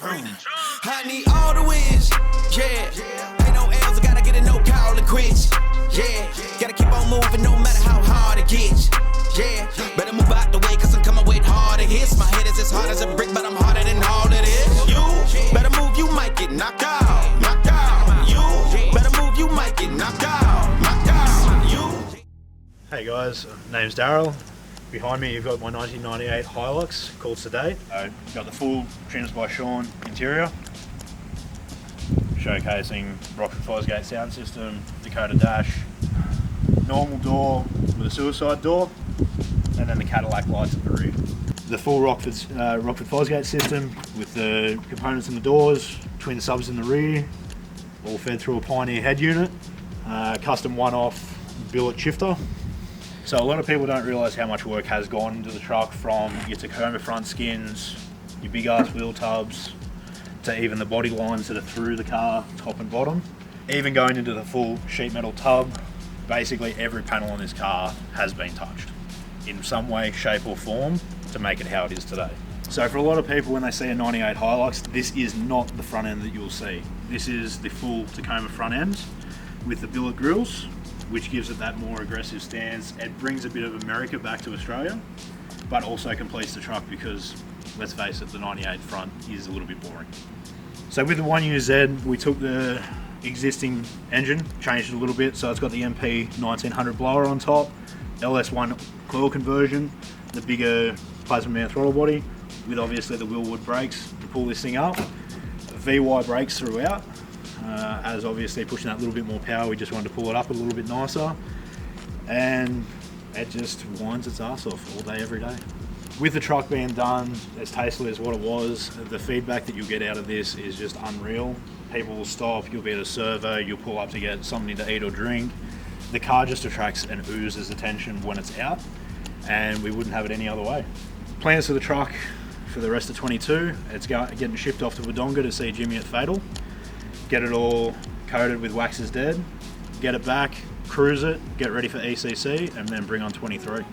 I need all the wins, yeah. Ain't no L's, I gotta get it, no call and quits, yeah. Gotta keep on moving no matter how hard it gets, yeah. Better move out the way, cause I'm coming with harder hits. My head is as hard as a brick, but I'm harder than all it is. You better move, you might get knocked out, knocked out. You better move, you might get knocked out, knocked out. You. Hey guys, name's Darryl. Behind me you've got my 1998 Hilux called Sedate. Got the full Trims by Sean interior, showcasing Rockford Fosgate sound system, Dakota dash, normal door with a suicide door, and then the Cadillac lights at the rear. The full Rockford Fosgate system with the components in the doors, twin subs in the rear, all fed through a Pioneer head unit, custom one-off billet shifter. So a lot of people don't realise how much work has gone into the truck, from your Tacoma front skins, your big ass wheel tubs, to even the body lines that are through the car, top and bottom. Even going into the full sheet metal tub, basically every panel on this car has been touched in some way, shape or form to make it how it is today. So for a lot of people, when they see a 98 Hilux, this is not the front end that you'll see. This is the full Tacoma front end with the billet grills, which gives it that more aggressive stance. It brings a bit of America back to Australia, but also completes the truck because, let's face it, the 98 front is a little bit boring. So with the 1UZ, we took the existing engine, changed it a little bit, so it's got the MP 1900 blower on top, LS1 coil conversion, the bigger Plazmaman throttle body, with obviously the Wilwood brakes to pull this thing up, VY brakes throughout. As obviously pushing that little bit more power, we just wanted to pull it up a little bit nicer, and it just winds its ass off all day, every day. With the truck being done as tastefully as what it was, the feedback that you'll get out of this is just unreal. People will stop, you'll be at a servo, you'll pull up to get something to eat or drink. The car just attracts and oozes attention when it's out, and we wouldn't have it any other way. Plans for the truck for the rest of 22, it's getting shipped off to Wodonga to see Jimmy at Fatal. Get it all coated with Wax is Dead, get it back, cruise it, get ready for ECC, and then bring on 23.